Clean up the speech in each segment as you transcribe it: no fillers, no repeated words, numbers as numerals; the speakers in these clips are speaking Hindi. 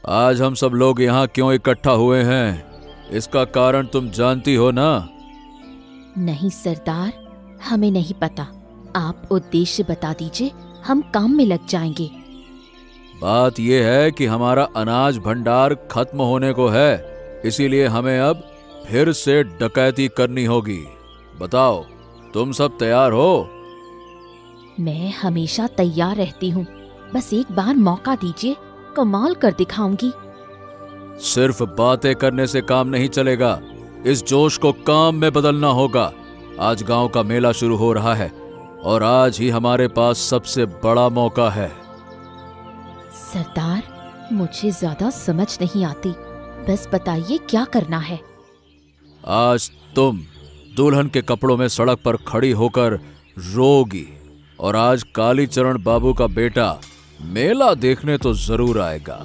आज हम सब लोग यहाँ क्यों इकट्ठा हुए हैं, इसका कारण तुम जानती हो ना? नहीं सरदार, हमें नहीं पता। आप उद्देश्य बता दीजिए, हम काम में लग जाएंगे। बात यह है कि हमारा अनाज भंडार खत्म होने को है, इसीलिए हमें अब फिर से डकैती करनी होगी। बताओ, तुम सब तैयार हो? मैं हमेशा तैयार रहती हूँ, बस एक बार मौका दीजिए, कमाल कर दिखाऊंगी। सिर्फ बातें करने से काम नहीं चलेगा, इस जोश को काम में बदलना होगा। आज गांव का मेला शुरू हो रहा है और आज ही हमारे पास सबसे बड़ा मौका है। सरदार, मुझे ज्यादा समझ नहीं आती, बस बताइए क्या करना है। आज तुम दुल्हन के कपड़ों में सड़क पर खड़ी होकर रोगी, और आज कालीचरण बाबू का बेटा मेला देखने तो जरूर आएगा।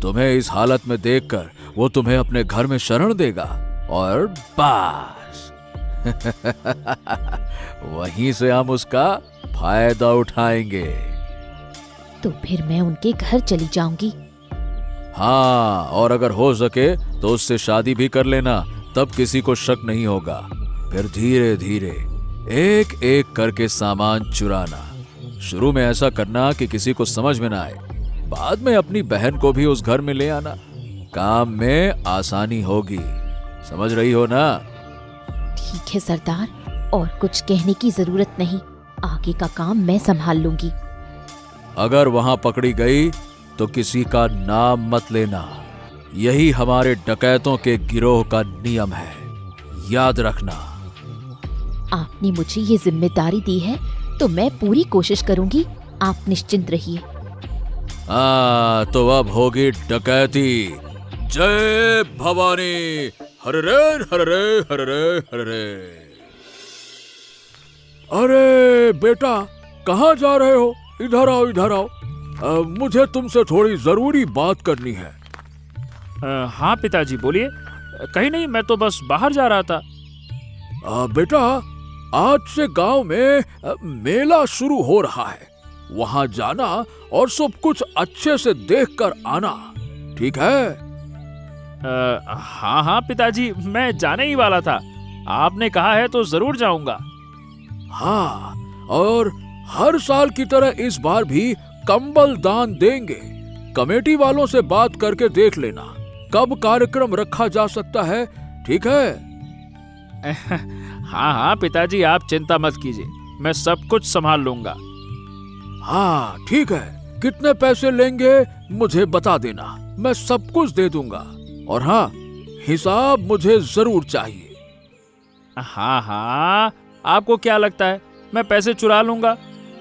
तुम्हें इस हालत में देखकर वो तुम्हें अपने घर में शरण देगा और बस वहीं से हम उसका फायदा उठाएंगे। तो फिर मैं उनके घर चली जाऊंगी। हाँ, और अगर हो सके तो उससे शादी भी कर लेना, तब किसी को शक नहीं होगा। फिर धीरे धीरे एक एक करके सामान चुराना। शुरू में ऐसा करना कि किसी को समझ में ना आए, बाद में अपनी बहन को भी उस घर में ले आना। काम में आसानी होगी, समझ रही हो ना? ठीक है सरदार, और कुछ कहने की जरूरत नहीं, आगे का काम मैं संभाल लूंगी। अगर वहां पकड़ी गई तो किसी का नाम मत लेना, यही हमारे डकैतों के गिरोह का नियम है, याद रखना। आपने मुझे ये जिम्मेदारी दी है तो मैं पूरी कोशिश करूंगी, आप निश्चिंत रहिए। तो अब होगी डकैती। जय भवानी, हर रे हर रे हर रे हर रे। अरे बेटा, कहाँ जा रहे हो? इधर आओ, इधर आओ। मुझे तुमसे थोड़ी जरूरी बात करनी है। हाँ पिताजी, बोलिए। कहीं नहीं, मैं तो बस बाहर जा रहा था। बेटा, आज से गांव में मेला शुरू हो रहा है, वहां जाना और सब कुछ अच्छे से देखकर आना, ठीक है? हाँ हाँ पिताजी, मैं जाने ही वाला था, आपने कहा है तो जरूर जाऊंगा। हाँ, और हर साल की तरह इस बार भी कंबल दान देंगे। कमेटी वालों से बात करके देख लेना कब कार्यक्रम रखा जा सकता है, ठीक है? हाँ हाँ पिताजी, आप चिंता मत कीजिए, मैं सब कुछ संभाल लूंगा। हाँ ठीक है, कितने पैसे लेंगे मुझे बता देना, मैं सब कुछ दे दूंगा। और हाँ, हिसाब मुझे जरूर चाहिए। हाँ हाँ, आपको क्या लगता है मैं पैसे चुरा लूंगा?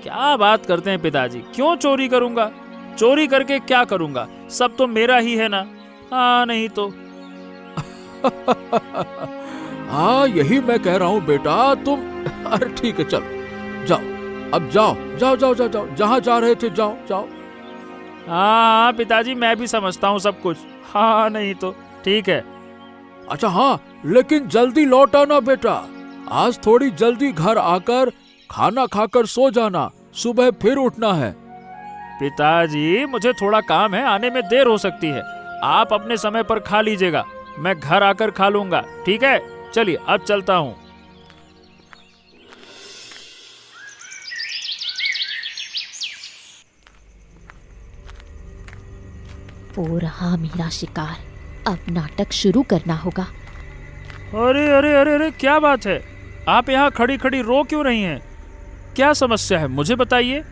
क्या बात करते हैं पिताजी, क्यों चोरी करूंगा? चोरी करके क्या करूंगा? सब तो मेरा ही है ना। हाँ नहीं तो। हाँ, यही मैं कह रहा हूँ बेटा, तुम अरे ठीक है, चलो जाओ, अब जाओ जाओ जाओ जाओ जाओ, जहाँ जा रहे थे जाओ जाओ। हाँ पिताजी, मैं भी समझता हूँ सब कुछ। हाँ नहीं तो, ठीक है। अच्छा हाँ, लेकिन जल्दी लौट आना बेटा, आज थोड़ी जल्दी घर आकर खाना खाकर सो जाना, सुबह फिर उठना है। पिताजी, मुझे थोड़ा काम है, आने में देर हो सकती है, आप अपने समय पर खा लीजिएगा, मैं घर आकर खा लूंगा, ठीक है? चलिए अब चलता हूँ। वो रहा मेरा शिकार, अब नाटक शुरू करना होगा। अरे अरे अरे अरे, क्या बात है? आप यहाँ खड़ी खड़ी रो क्यों रही हैं? क्या समस्या है, मुझे बताइए।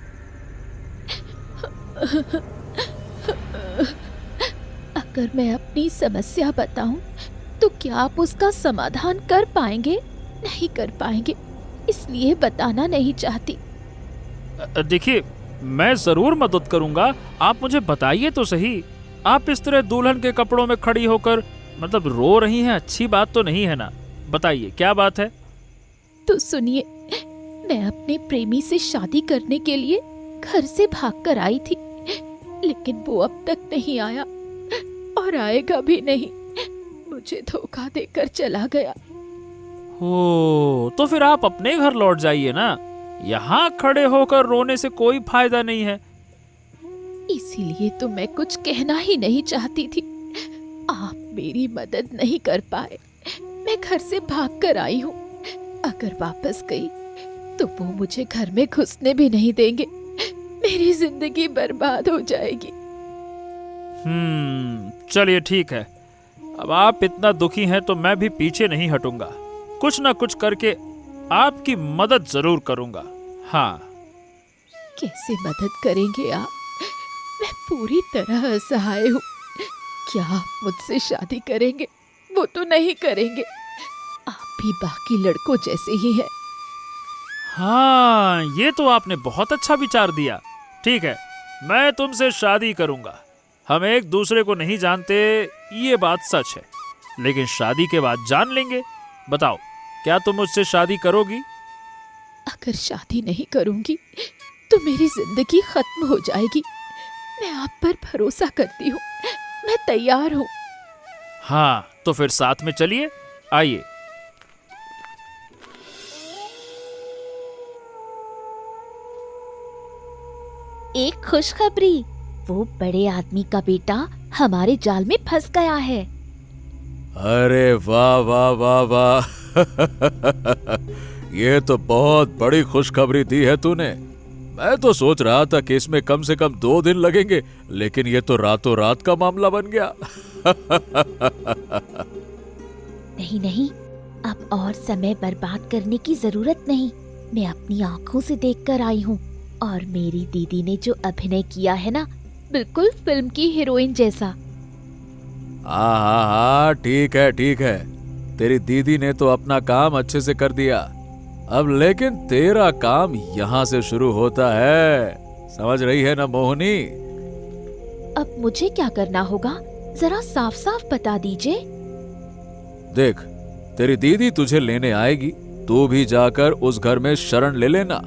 अगर मैं अपनी समस्या बताऊं तो क्या आप उसका समाधान कर पाएंगे? नहीं कर पाएंगे, इसलिए बताना नहीं चाहती। देखिए, मैं जरूर मदद करूंगा, आप मुझे बताइए तो सही। आप इस तरह दुल्हन के कपड़ों में खड़ी होकर मतलब रो रही हैं, अच्छी बात तो नहीं है ना। बताइए क्या बात है। तो सुनिए, मैं अपने प्रेमी से शादी करने के लिए घर से भागकर आई थी, लेकिन वो अब तक नहीं आया और आएगा भी नहीं, मुझे धोखा देकर चला गया। हो, तो फिर आप अपने घर लौट जाइए ना, यहाँ खड़े होकर रोने से कोई फायदा नहीं है। इसीलिए तो मैं कुछ कहना ही नहीं चाहती थी। आप मेरी मदद नहीं कर पाए। मैं घर से भाग कर आई हूँ। अगर वापस गई तो वो मुझे घर में घुसने भी नहीं देंगे। मेरी जिंदगी बर्बाद हो जाएगी। चलिए ठीक है। अब आप इतना दुखी हैं तो मैं भी पीछे नहीं हटूंगा। कुछ ना कुछ करके आपकी मदद जरूर करूंगा। हाँ। कैसे मदद करेंगे आप? मैं पूरी तरह असहाय हूँ। क्या आप मुझसे शादी करेंगे? वो तो नहीं करेंगे। आप भी बाकी लड़कों जैसे ही हैं। हाँ, ये तो आपने बहुत अच्छा विचार दिया। ठीक है, मैं तुमसे शादी करूंगा। हम एक दूसरे को नहीं जानते, ये बात सच है, लेकिन शादी के बाद जान लेंगे। बताओ, क्या तुम मुझसे शादी करोगी? अगर शादी नहीं करूंगी तो मेरी जिंदगी खत्म हो जाएगी। मैं आप पर भरोसा करती हूँ। मैं तैयार हूँ। हाँ, तो फिर साथ में चलिए। आइए। एक खुशखबरी, वो बड़े आदमी का बेटा हमारे जाल में फंस गया है। अरे वाह वाह वाह वाह ये तो बहुत बड़ी खुशखबरी दी है तूने। मैं तो सोच रहा था कि इसमें कम से कम 2 दिन लगेंगे, लेकिन ये तो रातों रात का मामला बन गया। नहीं नहीं, अब और समय बर्बाद करने की जरूरत नहीं। मैं अपनी आंखों से देखकर आई हूँ, और मेरी दीदी ने जो अभिनय किया है ना, बिल्कुल फिल्म की हीरोइन जैसा। हाँ, ठीक है ठीक है। तेरी दीदी ने तो अपना काम अच्छे से कर दिया। अब लेकिन तेरा काम यहाँ से शुरू होता है। समझ रही है ना मोहिनी? अब मुझे क्या करना होगा, जरा साफ साफ बता दीजिए। देख, तेरी दीदी तुझे लेने आएगी। तू भी जाकर उस घर में शरण ले लेना।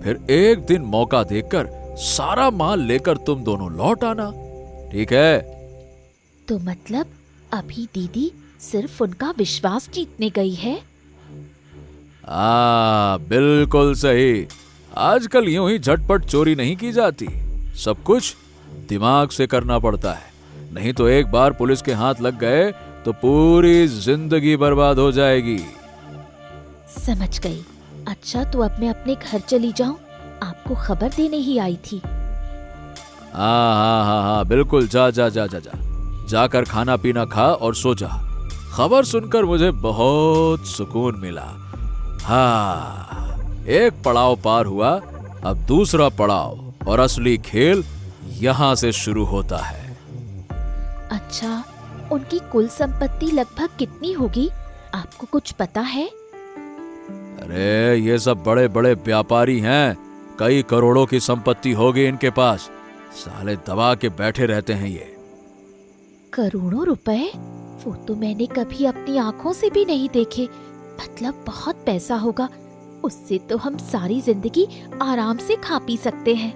फिर एक दिन मौका देखकर सारा माल लेकर तुम दोनों लौट आना। ठीक है? तो मतलब अभी दीदी सिर्फ उनका विश्वास जीतने गई है? बिल्कुल सही। आजकल यूं ही झटपट चोरी नहीं की जाती। सब कुछ दिमाग से करना पड़ता है, नहीं तो एक बार पुलिस के हाथ लग गए तो पूरी जिंदगी बर्बाद हो जाएगी। समझ गई। अच्छा, तो अब मैं अपने घर चली जाऊं? आपको खबर देने ही आई थी। हाँ, बिल्कुल। जा जा जा जा जा जाकर खाना पीना खा और सो जा। खबर सुनकर मुझे बहुत सुकून मिला। हाँ, एक पड़ाव पार हुआ, अब दूसरा पड़ाव और असली खेल यहाँ से शुरू होता है। अच्छा, उनकी कुल संपत्ति लगभग कितनी होगी, आपको कुछ पता है? अरे ये सब बड़े बड़े व्यापारी हैं, कई करोड़ों की संपत्ति होगी इनके पास। साले दबा के बैठे रहते हैं ये। करोड़ों रुपए? वो तो मैंने कभी अपनी आंखों से भी नहीं देखे। मतलब बहुत पैसा होगा। उससे तो हम सारी जिंदगी आराम से खा पी सकते हैं।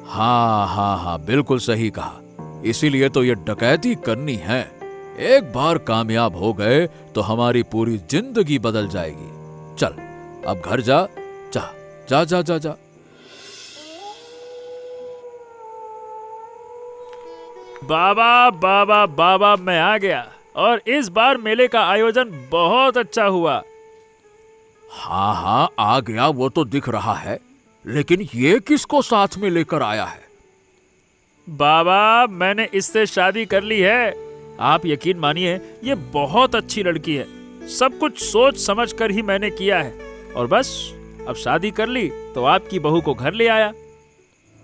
हाँ, बिल्कुल सही कहा। इसीलिए तो ये डकैती करनी है। एक बार कामयाब हो गए तो हमारी पूरी जिंदगी बदल जाएगी। चल, अब घर जा। जा जा जा जा जा। बाबा बाबा बाबा, मैं आ गया। और इस बार मेले का आयोजन बहुत अच्छा हुआ। हाँ, आ गया वो तो दिख रहा है, लेकिन ये किसको साथ में लेकर आया है? बाबा, मैंने इससे शादी कर ली है। आप यकीन मानिए, ये बहुत अच्छी लड़की है। सब कुछ सोच समझ कर ही मैंने किया है। और बस अब शादी कर ली तो आपकी बहू को घर ले आया।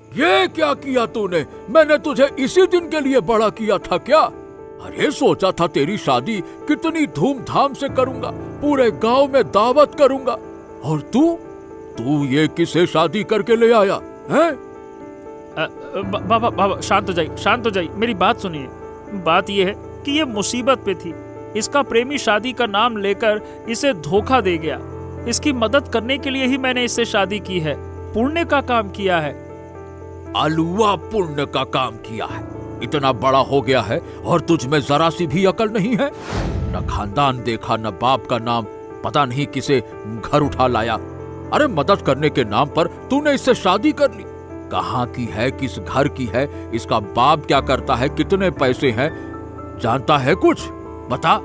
ये क्या किया तूने? मैंने तुझे इसी दिन के लिए बड़ा किया था क्या? अरे सोचा था तेरी शादी कितनी धूमधाम से करूंगा, पूरे गांव में दावत करूंगा, और तू ये किसे शादी करके ले आया है? बाबा शांत हो जाइए, मेरी बात सुनिए। बात यह है कि ये मुसीबत पे थी। इसका प्रेमी शादी का नाम लेकर इसे धोखा दे गया। इसकी मदद करने के लिए ही मैंने इससे शादी की है। पुण्य का काम किया है। अलुआ पुण्य का काम किया है? इतना बड़ा हो गया है और तुझ में जरा सी भी अकल नहीं है? न खानदान देखा, न बाप का नाम, पता नहीं किसे घर उठा लाया। अरे मदद करने के नाम पर तूने इससे शादी कर ली। कहाँ की है, किस घर की है, इसका बाप क्या करता है, कितने पैसे हैं, जानता है कुछ? बता।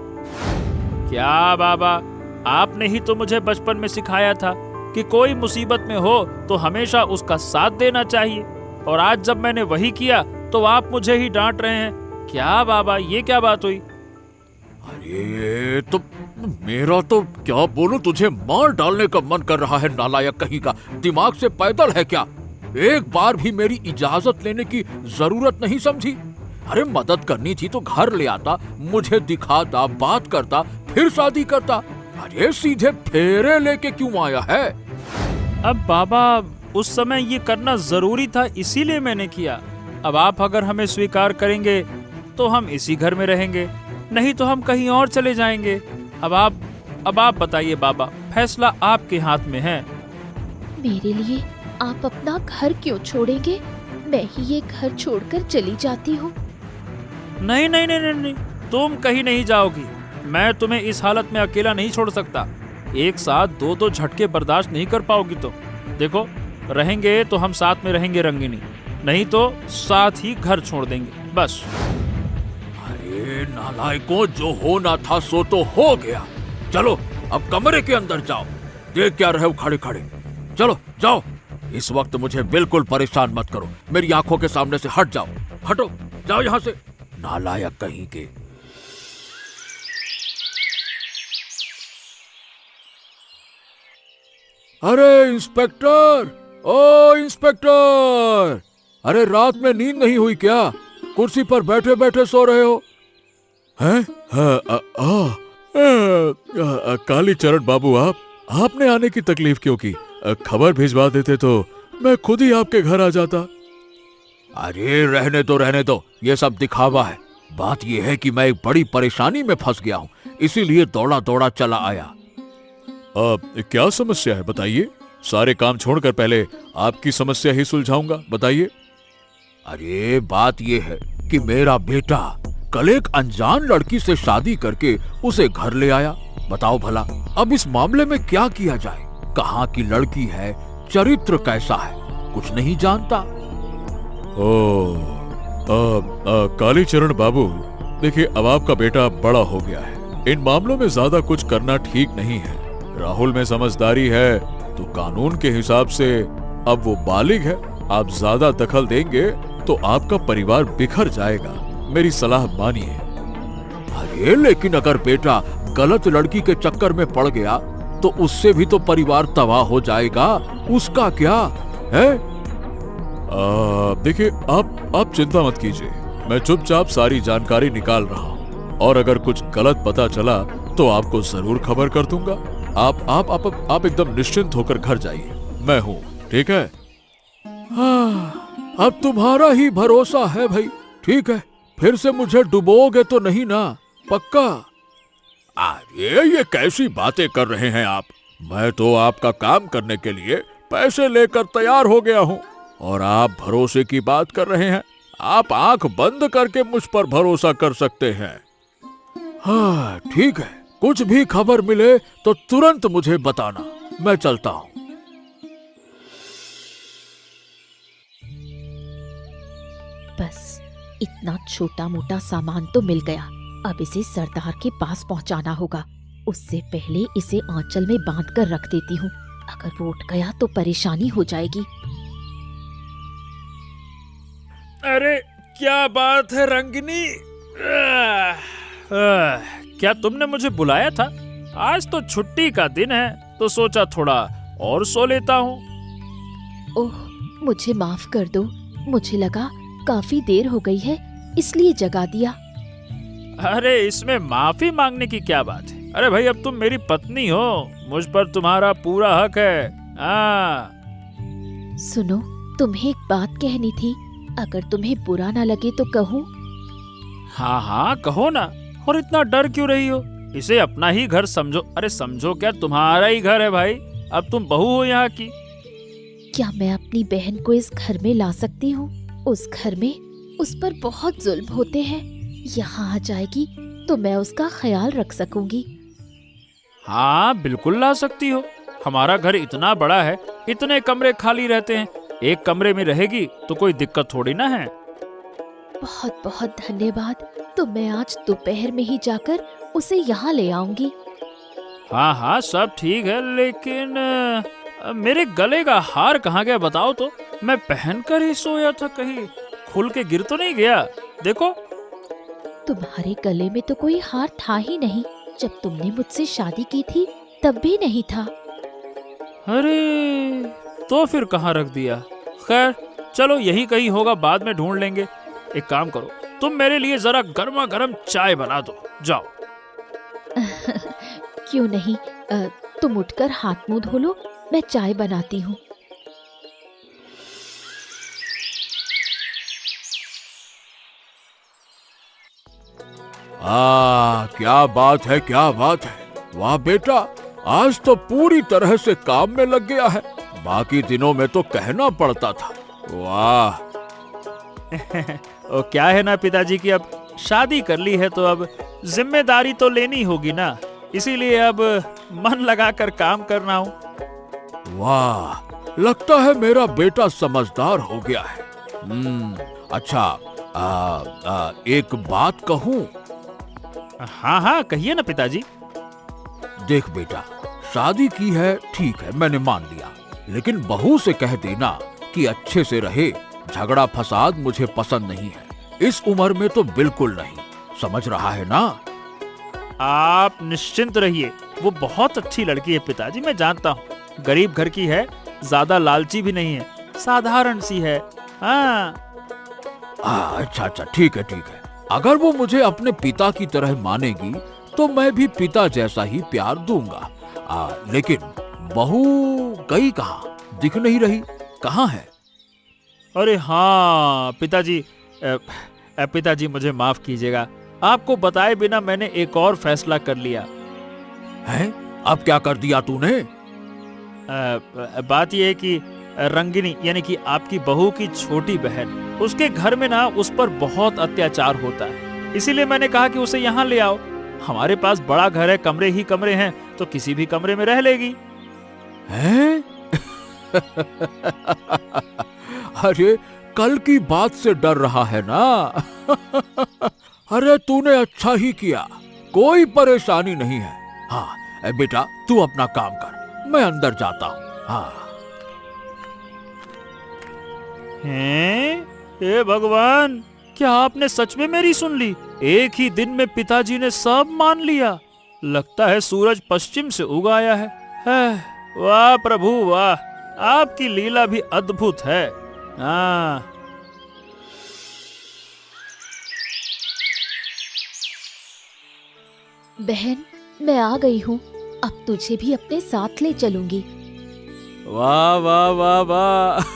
क्या बाबा, आपने ही तो मुझे बचपन में सिखाया था कि कोई मुसीबत में हो तो हमेशा उसका साथ देना चाहिए, और आज जब मैंने वही किया तो आप मुझे ही डांट रहे हैं। क्या बाबा, ये क्या बात हुई? अरे तो मेरा तो क्या बोलूं, तुझे मार डालने का मन कर रहा है नालायक कहीं का। दिमाग से पैदल है क्या? एक बार भी मेरी इजाजत लेने की जरूरत नहीं समझी? अरे मदद करनी थी तो घर ले आता, मुझे दिखाता, बात करता, फिर शादी करता। अरे सीधे फेरे लेके क्यों आया है? अब बाबा, उस समय ये करना जरूरी था, इसीलिए मैंने किया। अब आप अगर हमें स्वीकार करेंगे तो हम इसी घर में रहेंगे, नहीं तो हम कहीं और चले जाएंगे। अब आप बताइए बाबा, फैसला आपके हाथ में है। मेरे लिए आप अपना घर क्यों छोड़ेंगे? मैं ही ये घर छोड़कर चली जाती हूँ। नहीं नहीं नहीं नहीं नहीं, तुम कहीं नहीं जाओगी। मैं तुम्हें इस हालत में अकेला नहीं छोड़ सकता। एक साथ दो दो झटके बर्दाश्त नहीं कर पाओगी तो देखो, रहेंगे तो हम साथ में रहेंगे रंगिनी, नहीं तो साथ ही घर छोड़ देंगे बस। अरे नालायकों, जो होना था सो तो हो गया। चलो अब कमरे के अंदर जाओ। देख क्या रहे हो खड़े खड़े? चलो जाओ। इस वक्त मुझे बिल्कुल परेशान मत करो। मेरी आंखों के सामने से हट जाओ। हटो, जाओ यहाँ से, नालायक कहीं के। अरे इंस्पेक्टर, ओ इंस्पेक्टर, अरे रात में नींद नहीं हुई क्या? कुर्सी पर बैठे बैठे सो रहे हो? हैं? कालीचरण बाबू, आपने आने की तकलीफ क्यों की? खबर भिजवा देते तो मैं खुद ही आपके घर आ जाता। अरे रहने दो, ये सब दिखावा है। बात यह है कि मैं एक बड़ी परेशानी में फंस गया हूँ, इसीलिए दौड़ा दौड़ा चला आया। क्या समस्या है बताइए? सारे काम छोड़कर पहले आपकी समस्या ही सुलझाऊंगा, बताइए। अरे बात यह है कि मेरा बेटा कल एक अनजान लड़की से शादी करके उसे घर ले आया। बताओ भला, अब इस मामले में क्या किया जाए? कहाँ की लड़की है, चरित्र कैसा है, कुछ नहीं जानता। कालीचरण बाबू, देखिए अब आपका बेटा बड़ा हो गया है, इन मामलों में ज्यादा कुछ करना ठीक नहीं है। राहुल में समझदारी है तो कानून के हिसाब से अब वो बालिग है। आप ज्यादा दखल देंगे तो आपका परिवार बिखर जाएगा। मेरी सलाह मानिए। अरे लेकिन अगर बेटा गलत लड़की के चक्कर में पड़ गया तो उससे भी तो परिवार तबाह हो जाएगा। उसका क्या है? देखिए आप चिंता मत कीजिए, मैं चुपचाप सारी जानकारी निकाल रहा हूँ, और अगर कुछ गलत पता चला तो आपको जरूर खबर कर दूंगा। आप एकदम निश्चिंत होकर घर जाइए, मैं हूँ, ठीक है? अब तुम्हारा ही भरोसा है भाई। ठीक है, फिर से मुझे डुबोगे तो नहीं ना? पक्का? अरे ये कैसी बातें कर रहे हैं आप? मैं तो आपका काम करने के लिए पैसे लेकर तैयार हो गया हूँ, और आप भरोसे की बात कर रहे हैं? आप आंख बंद करके मुझ पर भरोसा कर सकते हैं। हाँ ठीक है, कुछ भी खबर मिले तो तुरंत मुझे बताना। मैं चलता हूँ। बस इतना छोटा मोटा सामान तो मिल गया। अब इसे सरदार के पास पहुंचाना होगा। उससे पहले इसे आंचल में बांध कर रख देती हूँ। अगर वो उठ गया तो परेशानी हो जाएगी। अरे क्या बात है रंगिनी, क्या तुमने मुझे बुलाया था? आज तो छुट्टी का दिन है तो सोचा थोड़ा और सो लेता हूँ। ओह, मुझे माफ कर दो। मुझे लगा काफी देर हो गई है, इसलिए जगा दिया। अरे इसमें माफी मांगने की क्या बात है? अरे भाई, अब तुम मेरी पत्नी हो, मुझ पर तुम्हारा पूरा हक है। सुनो, तुम्हें एक बात कहनी थी। अगर तुम्हें बुरा ना लगे तो कहूँ? हाँ हाँ कहो ना। और इतना डर क्यों रही हो? इसे अपना ही घर समझो। अरे समझो क्या, तुम्हारा ही घर है भाई। अब तुम बहू हो यहाँ की। क्या मैं अपनी बहन को इस घर में ला सकती हूँ? उस घर में उस पर बहुत जुल्म होते हैं। यहाँ आ जाएगी तो मैं उसका ख्याल रख सकूंगी। हाँ बिल्कुल ला सकती हो। हमारा घर इतना बड़ा है, इतने कमरे खाली रहते हैं, एक कमरे में रहेगी तो कोई दिक्कत थोड़ी ना है। बहुत बहुत धन्यवाद। तो मैं आज दोपहर में ही जाकर उसे यहाँ ले आऊंगी। हाँ हाँ सब ठीक है, लेकिन मेरे गले का हार कहाँ गया बताओ तो। मैं पहनकर ही सोया था, कहीं खुल के गिर तो नहीं गया? देखो। तुम्हारे गले में तो कोई हार था ही नहीं। जब तुमने मुझसे शादी की थी तब भी नहीं था। अरे तो फिर कहाँ रख दिया? खैर चलो यही कहीं होगा, बाद में ढूंढ लेंगे। एक काम करो, तुम मेरे लिए जरा गर्मा गर्म चाय बना दो, जाओ। क्यों नहीं, तुम उठकर हाथ मुंह धो लो, मैं चाय बनाती हूँ। क्या बात है, क्या बात है। वाह बेटा, आज तो पूरी तरह से काम में लग गया है। बाकी दिनों में तो कहना पड़ता था। वाह। और क्या है ना पिताजी की अब शादी कर ली है तो अब जिम्मेदारी तो लेनी होगी ना, इसीलिए अब मन लगाकर काम करना हूँ। वाह, लगता है मेरा बेटा समझदार हो गया है। अच्छा, एक बात कहूँ? हाँ हाँ कहिए ना पिताजी। देख बेटा, शादी की है ठीक है, मैंने मान लिया, लेकिन बहू से कह देना कि अच्छे से रहे। झगड़ा फसाद मुझे पसंद नहीं है, इस उम्र में तो बिल्कुल नहीं। समझ रहा है ना? आप निश्चिंत रहिए, वो बहुत अच्छी लड़की है पिताजी, मैं जानता हूँ। गरीब घर की है, ज्यादा लालची भी नहीं है, साधारण सी है। हाँ। अच्छा ठीक है ठीक है। अगर वो मुझे अपने पिता की तरह मानेगी तो मैं भी पिता जैसा ही प्यार दूंगा। लेकिन बहू गई कहाँ? दिख नहीं रही, कहाँ है? अरे हाँ पिताजी, पिताजी मुझे माफ कीजिएगा, आपको बताए बिना मैंने एक और फैसला कर लिया है। अब क्या कर दिया तूने? बात यह है कि रंगिनी यानी कि आपकी बहू की छोटी बहन, उसके घर में ना उस पर बहुत अत्याचार होता है, इसीलिए मैंने कहा कि उसे यहाँ ले आओ। हमारे पास बड़ा घर है, कमरे ही कमरे हैं, तो किसी भी कमरे में रह लेगी। हैं? अरे कल की बात से डर रहा है ना? अरे तूने अच्छा ही किया, कोई परेशानी नहीं है। हाँ बेटा, तू अपना काम कर, मैं अंदर जाता हूँ। हाँ। हैं? हे भगवान, क्या आपने सच में मेरी सुन ली? एक ही दिन में पिताजी ने सब मान लिया। लगता है सूरज पश्चिम से उग आया है। वाह प्रभु वाह, आपकी लीला भी अद्भुत है। हाँ। बहन, मैं आ गई हूँ, अब तुझे भी अपने साथ ले चलूंगी। वाह वाह वाह वाह।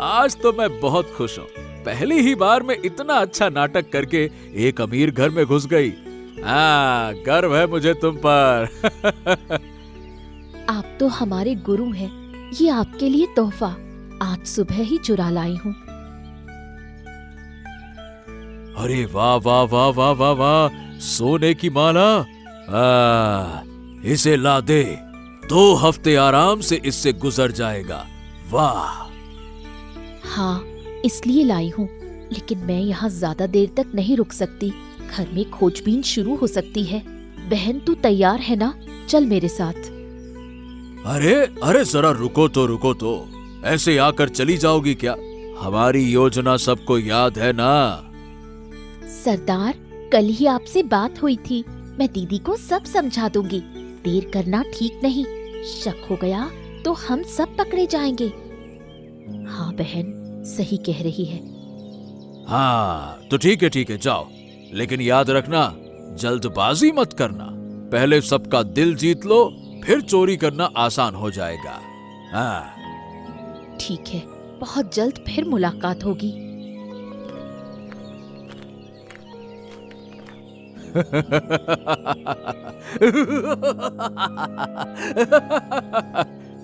आज तो मैं बहुत खुश हूँ। पहली ही बार में इतना अच्छा नाटक करके एक अमीर घर में घुस गई। हाँ, गर्व है मुझे तुम पर। आप तो हमारे गुरु हैं, ये आपके लिए तोहफा आज सुबह ही चुरा लाई हूँ। अरे वाह वाह वाह वाह वाह वाह, सोने की माला। इसे ला दे, 2 हफ्ते आराम से इससे गुजर जाएगा। वाह। हाँ, इसलिए लाई हूँ, लेकिन मैं यहाँ ज्यादा देर तक नहीं रुक सकती, घर में खोजबीन शुरू हो सकती है। बहन तू तैयार है ना? चल मेरे साथ। अरे अरे जरा रुको तो, ऐसे आकर चली जाओगी क्या? हमारी योजना सबको याद है ना? सरदार, कल ही आपसे बात हुई थी, मैं दीदी को सब समझा दूंगी। देर करना ठीक नहीं, शक हो गया तो हम सब पकड़े जाएंगे। हाँ बहन, सही कह रही है। हाँ तो ठीक है जाओ, लेकिन याद रखना जल्दबाजी मत करना। पहले सबका दिल जीत लो, फिर चोरी करना आसान हो जाएगा। हाँ ठीक है, बहुत जल्द फिर मुलाकात होगी।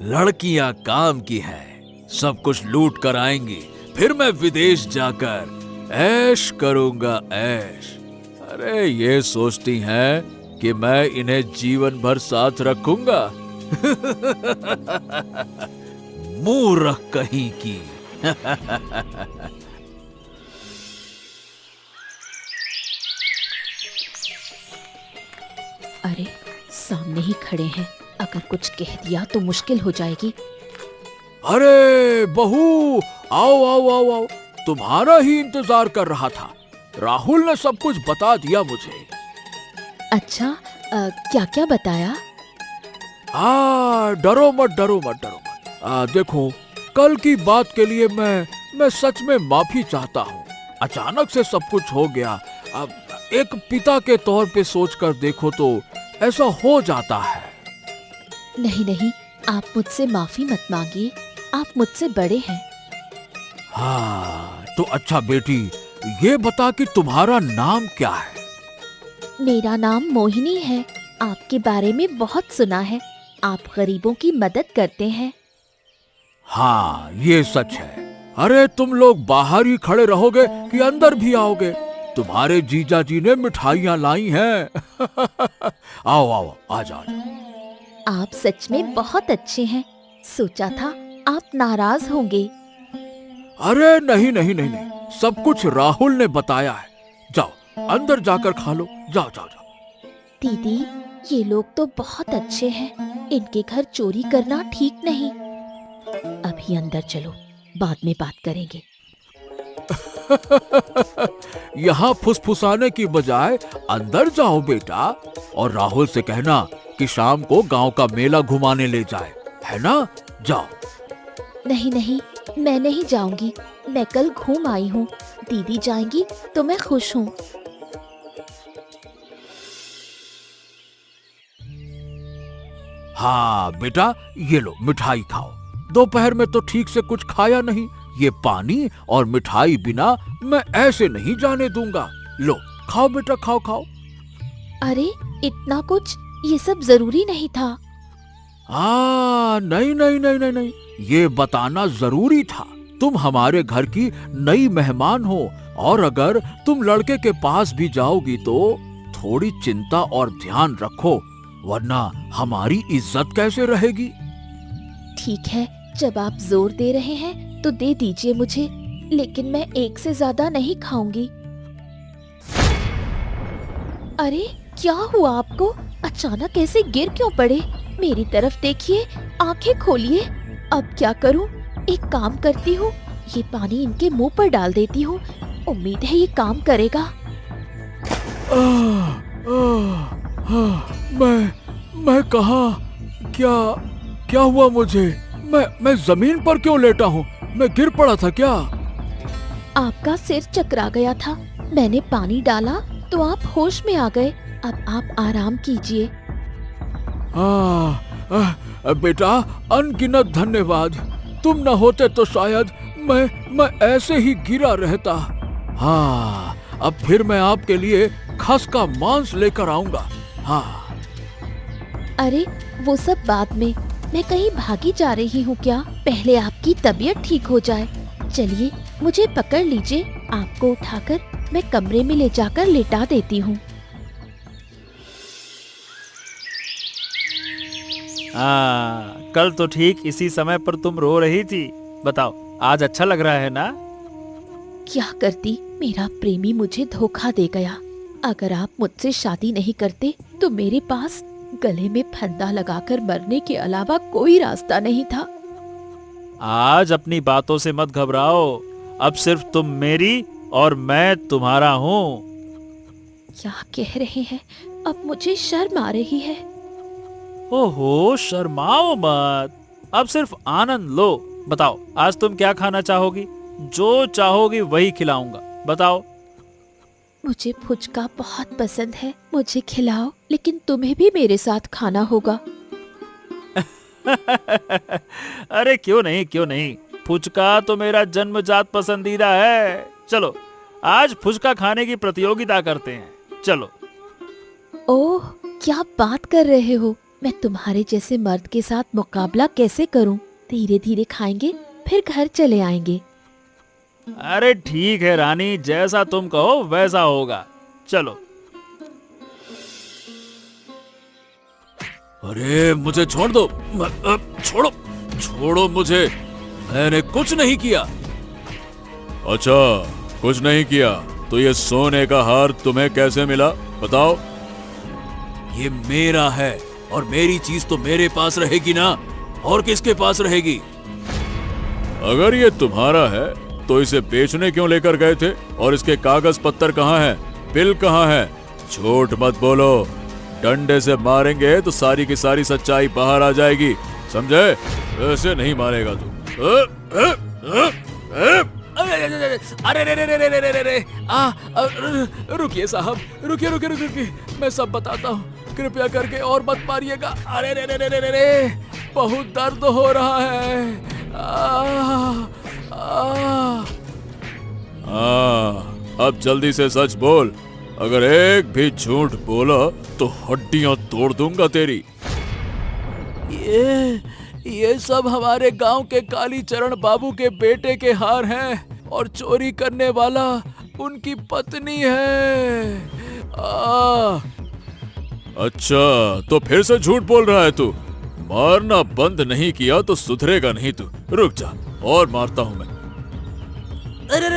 लड़कियां काम की है, सब कुछ लूट कर आएंगी, फिर मैं विदेश जाकर ऐश करूंगा ऐश। अरे ये सोचती हैं कि मैं इन्हें जीवन भर साथ रखूंगा। मूर्ख कहीं की। अरे सामने ही खड़े हैं, अगर कुछ कह दिया तो मुश्किल हो जाएगी। अरे बहू, आओ आओ आओ आओ, तुम्हारा ही इंतजार कर रहा था। राहुल ने सब कुछ बता दिया मुझे। अच्छा, क्या क्या बताया? डरो मत डरो मत डरो मत। देखो, कल की बात के लिए मैं सच में माफी चाहता हूँ। अचानक से सब कुछ हो गया। अब एक पिता के तौर पे सोचकर देखो तो ऐसा हो जाता है। नहीं नहीं, आप मुझसे माफी मत मांगिए, आप मुझसे बड़े हैं। हाँ तो अच्छा बेटी, ये बता कि तुम्हारा नाम क्या है? मेरा नाम मोहिनी है। आपके बारे में बहुत सुना है, आप गरीबों की मदद करते हैं। हाँ ये सच है। अरे तुम लोग बाहर ही खड़े रहोगे कि अंदर भी आओगे? तुम्हारे जीजा जी ने मिठाइयाँ लाई हैं। आओ आओ, आ जाओ। आप सच में बहुत अच्छे हैं, सोचा था आप नाराज होंगे। अरे नहीं नहीं नहीं नहीं, सब कुछ राहुल ने बताया है। जाओ अंदर जाकर खा लो, जाओ जाओ जाओ। दीदी, ये लोग तो बहुत अच्छे हैं, इनके घर चोरी करना ठीक नहीं। अभी अंदर चलो, बाद में बात करेंगे। यहाँ फुसफुसाने की बजाय अंदर जाओ बेटा, और राहुल से कहना कि शाम को गांव का मेला घुमाने ले जाए, है ना? जाओ। नहीं नहीं, मैं नहीं जाऊंगी, मैं कल घूम आई हूँ। दीदी जाएंगी तो मैं खुश हूँ। हाँ बेटा, ये लो मिठाई खाओ। दोपहर में तो ठीक से कुछ खाया नहीं। ये पानी और मिठाई बिना मैं ऐसे नहीं जाने दूंगा। लो खाओ बेटा, खाओ खाओ। अरे इतना कुछ, ये सब जरूरी नहीं था। नहीं नहीं नहीं नहीं नहीं, ये बताना जरूरी था। तुम हमारे घर की नई मेहमान हो, और अगर तुम लड़के के पास भी जाओगी तो थोड़ी चिंता और ध्यान रखो, वरना हमारी इज्जत कैसे रहेगी? ठीक है, जब आप जोर दे रहे हैं तो दे दीजिए मुझे, लेकिन मैं एक से ज्यादा नहीं खाऊंगी। अरे क्या हुआ आपको? अचानक ऐसे गिर क्यों पड़े? मेरी तरफ देखिए, आंखें खोलिए। अब क्या करूं? एक काम करती हूँ, ये पानी इनके मुंह पर डाल देती हूँ, उम्मीद है ये काम करेगा। मैं कहाँ? क्या हुआ मुझे? मैं जमीन पर क्यों लेटा हूँ? मैं गिर पड़ा था क्या? आपका सिर चकरा गया था, मैंने पानी डाला तो आप होश में आ गए। अब आप आराम कीजिए। बेटा, अनगिनत धन्यवाद। तुम न होते तो शायद मैं ऐसे ही गिरा रहता। हाँ, अब फिर मैं आपके लिए खस का मांस लेकर आऊंगा। हाँ। अरे वो सब बाद में, मैं कहीं भागी जा रही हूँ क्या? पहले आपकी तबीयत ठीक हो जाए। चलिए मुझे पकड़ लीजिए, आपको उठाकर मैं कमरे में ले जाकर लेटा देती हूँ। कल तो ठीक इसी समय पर तुम रो रही थी। बताओ, आज अच्छा लग रहा है ना? क्या करती, मेरा प्रेमी मुझे धोखा दे गया। अगर आप मुझसे शादी नहीं करते तो मेरे पास गले में फंदा लगाकर मरने के अलावा कोई रास्ता नहीं था। आज अपनी बातों से मत घबराओ, अब सिर्फ तुम मेरी और मैं तुम्हारा हूँ। क्या कह रहे हैं? अब मुझे शर्म आ रही है। ओहो, शर्माओ मत, अब सिर्फ आनंद लो। बताओ, आज तुम क्या खाना चाहोगी? जो चाहोगी वही खिलाऊंगा, बताओ। मुझे फुचका बहुत पसंद है, मुझे खिलाओ, लेकिन तुम्हें भी मेरे साथ खाना होगा। अरे क्यों नहीं, फुचका तो मेरा जन्मजात पसंदीदा है। चलो आज फुचका खाने की प्रतियोगिता करते हैं, चलो। ओह, क्या बात कर रहे हो? मैं तुम्हारे जैसे मर्द के साथ मुकाबला कैसे करूं? धीरे धीरे खाएंगे, फिर घर चले आएंगे। अरे ठीक है रानी, जैसा तुम कहो वैसा होगा, चलो। अरे मुझे छोड़ दो, छोड़ो मुझे। मैंने कुछ नहीं किया। अच्छा, कुछ नहीं किया तो ये सोने का हार तुम्हें कैसे मिला, बताओ? ये मेरा है और मेरी चीज तो मेरे पास रहेगी ना, और किसके पास रहेगी? अगर ये तुम्हारा है तो इसे बेचने क्यों लेकर गए थे? और इसके कागज पत्तर कहाँ हैं? बिल कहाँ है? झूठ मत बोलो, डंडे से मारेंगे तो सारी की सारी सच्चाई बाहर आ जाएगी, समझे? ऐसे नहीं मारेगा तू। अरे रे रे रे रे रे रे रे, रुकिए साहब, रुकिए रुकिए रुकिए, मैं सब बताता हूँ, कृपया करके और मत मारिएगा। अरे रे रे रे रे रे, बहुत दर्द हो रहा है। अब जल्दी से सच बोल, अगर एक भी झूठ बोला तो हड्डियां तोड़ दूंगा तेरी। ये सब हमारे गांव के कालीचरण बाबू के बेटे के हार हैं और चोरी करने वाला उनकी पत्नी है। अच्छा, तो फिर से झूठ बोल रहा है तू? मारना बंद नहीं किया तो सुधरेगा नहीं तू। रुक जा, और मारता हूं मैं। अरे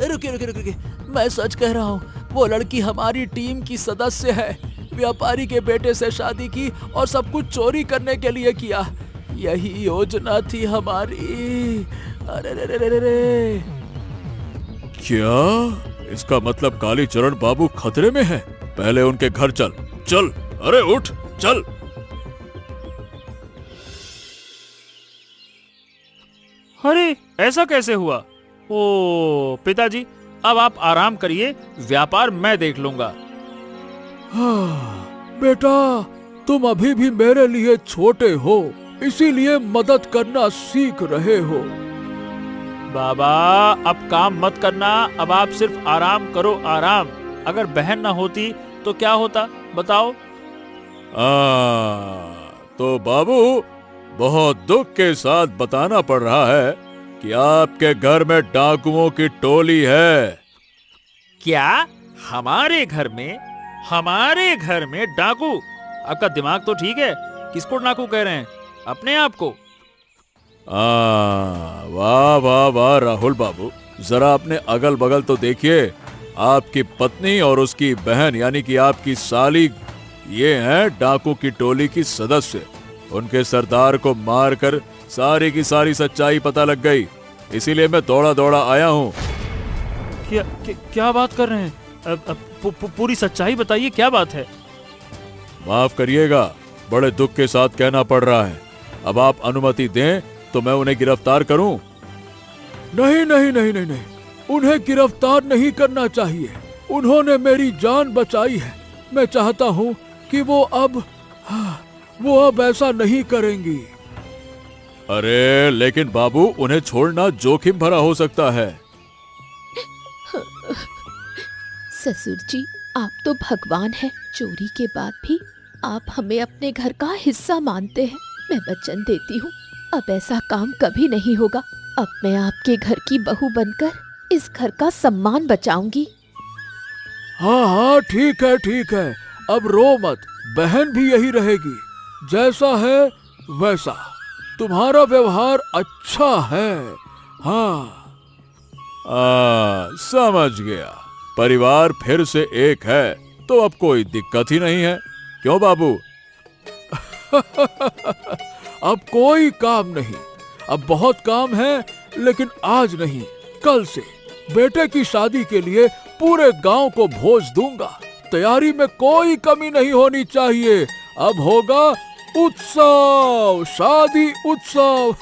रुकिए रुकिए रुकिए, मैं सच कह रहा हूँ, वो लड़की हमारी टीम की सदस्य है। व्यापारी के बेटे से शादी की और सब कुछ चोरी करने के लिए किया। यही योजना थी हमारी। अरे रे रे रे रे। क्या? इसका मतलब कालीचरण बाबू खतरे में है? पहले उनके घर चल। चल, अरे उठ, चल। अरे ऐसा कैसे हुआ? ओ पिताजी, अब आप आराम करिए, व्यापार मैं देख लूंगा। बेटा, तुम अभी भी मेरे लिए छोटे हो, इसीलिए मदद करना सीख रहे हो। बाबा, अब काम मत करना, अब आप सिर्फ आराम करो, आराम। अगर बहन ना होती तो क्या होता, बताओ? तो बाबू, बहुत दुख के साथ बताना पड़ रहा है कि आपके घर में डाकुओं की टोली है। क्या? हमारे घर में? हमारे घर में डाकू? आपका दिमाग तो ठीक है? किसको डाकू कह रहे हैं? अपने आप को? वाह वाह वाह राहुल बाबू, जरा अपने अगल बगल तो देखिए। आपकी पत्नी और उसकी बहन यानी कि आपकी साली, ये हैं डाकू की टोली की सदस्य। उनके सरदार को मारकर सारी की सारी सच्चाई पता लग गई, इसीलिए मैं दौड़ा दौड़ा आया हूँ। क्या बात कर रहे हैं? पूरी सच्चाई बताइए, क्या बात है? माफ करिएगा, बड़े दुख के साथ कहना पड़ रहा है। अब आप अनुमति दें तो मैं उन्हें गिरफ्तार करूं? नहीं नहीं नहीं नहीं नहीं, उन्हें गिरफ्तार नहीं करना चाहिए। उन्होंने मेरी जान बचाई है। मैं चाहता हूं कि वो अब ऐसा नहीं करेंगी। अरे लेकिन बाबू, उन्हें छोड़ना जोखिम भरा हो सकता है। ससुर जी, आप तो भगवान हैं। चोरी के बाद भी आप हमें अपने घर का हिस्सा मानते हैं। मैं वचन देती हूँ, अब ऐसा काम कभी नहीं होगा। अब मैं आपके घर की बहू बनकर इस घर का सम्मान बचाऊंगी। हाँ हाँ, ठीक है ठीक है, अब रो मत। बहन भी यही रहेगी, जैसा है वैसा। तुम्हारा व्यवहार अच्छा है। हाँ, समझ गया। परिवार फिर से एक है तो अब कोई दिक्कत ही नहीं है, क्यों बाबू? अब कोई काम नहीं। अब बहुत काम है, लेकिन आज नहीं, कल से बेटे की शादी के लिए पूरे गांव को भोज दूंगा। तैयारी में कोई कमी नहीं होनी चाहिए। अब होगा उत्सव, शादी उत्सव।